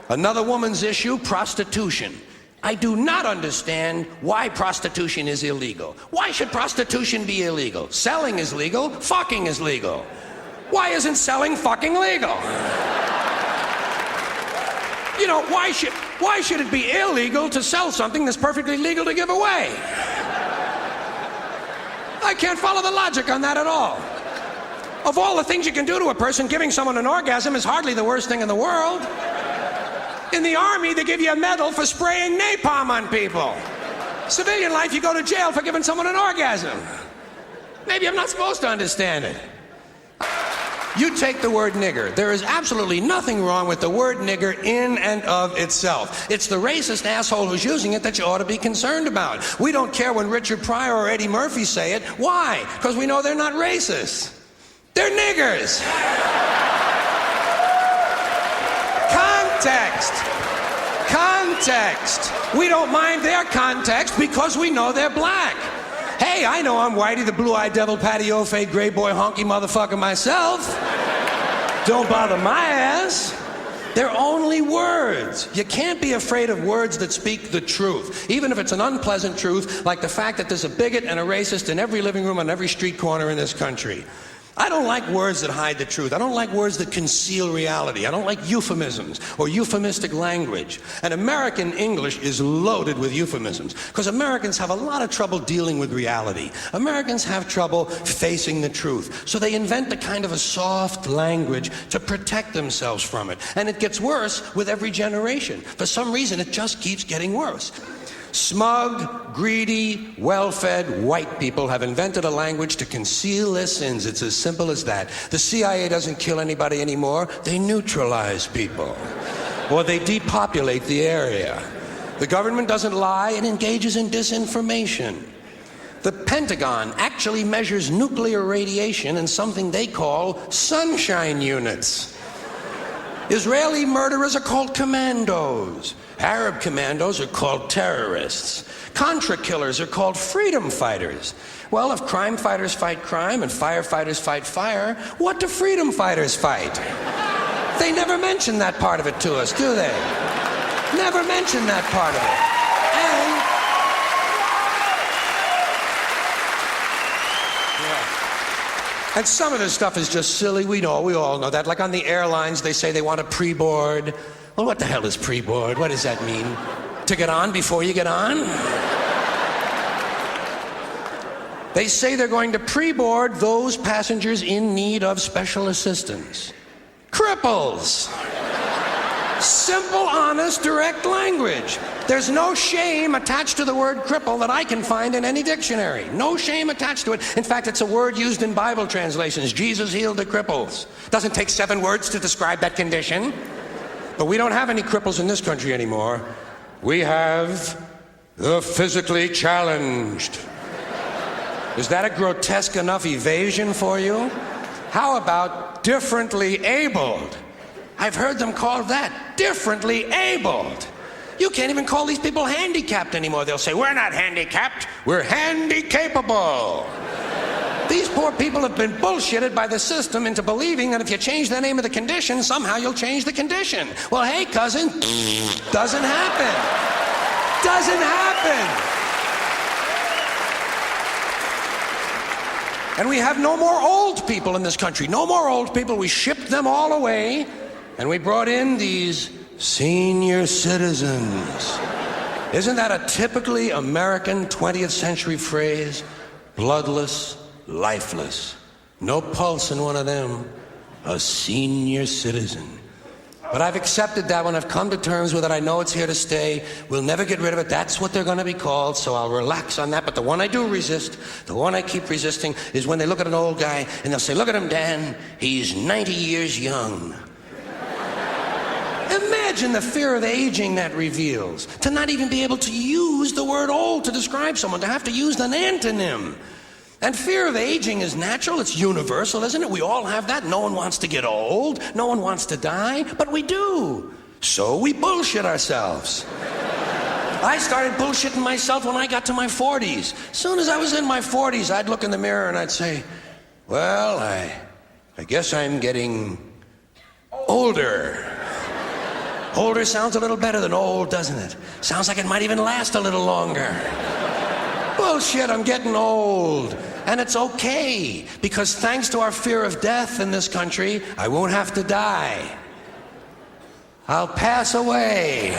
Another woman's issue, prostitution. I do not understand why prostitution is illegal. Why should prostitution be illegal? Selling is legal, fucking is legal. Why isn't selling fucking legal? You know, why should it be illegal to sell something that's perfectly legal to give away? I can't follow the logic on that at all. Of all the things you can do to a person, giving someone an orgasm is hardly the worst thing in the world. In the Army, they give you a medal for spraying napalm on people. Civilian life, you go to jail for giving someone an orgasm. Maybe I'm not supposed to understand it. You take the word nigger. There is absolutely nothing wrong with the word nigger in and of itself. It's the racist asshole who's using it that you ought to be concerned about. We don't care when Richard Pryor or Eddie Murphy say it. Why? Because we know they're not racist. They're niggers. Context. Context. We don't mind their context because we know they're black. Hey, I know I'm Whitey the blue-eyed devil, patio fade, gray boy, honky motherfucker myself. Don't bother my ass. They're only words. You can't be afraid of words that speak the truth, even if it's an unpleasant truth, like the fact that there's a bigot and a racist in every living room on every street corner in this country. I don't like words that hide the truth. I don't like words that conceal reality. I don't like euphemisms or euphemistic language. And American English is loaded with euphemisms because Americans have a lot of trouble dealing with reality. Americans have trouble facing the truth. So they invent a kind of a soft language to protect themselves from it. And it gets worse with every generation. For some reason, it just keeps getting worse. Smug, greedy, well-fed white people have invented a language to conceal their sins. It's as simple as that. The CIA doesn't kill anybody anymore. They neutralize people. Or they depopulate the area. The government doesn't lie. It engages in disinformation. The Pentagon actually measures nuclear radiation in something they call sunshine units. Israeli murderers are called commandos. Arab commandos are called terrorists. Contra killers are called freedom fighters. Well, if crime fighters fight crime and firefighters fight fire, what do freedom fighters fight? They never mention that part of it to us, do they? Never mention that part of it. And some of this stuff is just silly. We all know that. Like on the airlines, they say they want a pre-board. Well, what the hell is pre-board? What does that mean? To get on before you get on? They say they're going to pre-board those passengers in need of special assistance. Cripples. Simple, honest, direct language. There's no shame attached to the word cripple that I can find in any dictionary. No shame attached to it. In fact, it's a word used in Bible translations. Jesus healed the cripples. Doesn't take 7 words to describe that condition. But we don't have any cripples in this country anymore. We have the physically challenged. Is that a grotesque enough evasion for you? How about differently abled? I've heard them called that, differently abled. You can't even call these people handicapped anymore. They'll say, we're not handicapped, we're handy-capable. These poor people have been bullshitted by the system into believing that if you change the name of the condition, somehow you'll change the condition. Well, hey, cousin, doesn't happen. Doesn't happen. And we have no more old people in this country. No more old people. We shipped them all away, and we brought in these senior citizens. Isn't that a typically American 20th century phrase? Bloodless, lifeless, no pulse in one of them, a senior citizen. But I've accepted that one. I've come to terms with it. I know it's here to stay. We'll never get rid of it. That's what they're going to be called, so I'll relax on that. But the one I do resist, the one I keep resisting, is when they look at an old guy and they'll say, look at him, Dan, he's 90 years young. Imagine the fear of aging that reveals. To not even be able to use the word old to describe someone, to have to use an antonym. And fear of aging is natural, it's universal, isn't it? We all have that. No one wants to get old, no one wants to die, but we do. So we bullshit ourselves. I started bullshitting myself when I got to my 40s. As soon as I was in my 40s, I'd look in the mirror and I'd say, well, I guess I'm getting older. Older sounds a little better than old, doesn't it? Sounds like it might even last a little longer. Bullshit, I'm getting old. And it's okay, because thanks to our fear of death in this country, I won't have to die. I'll pass away.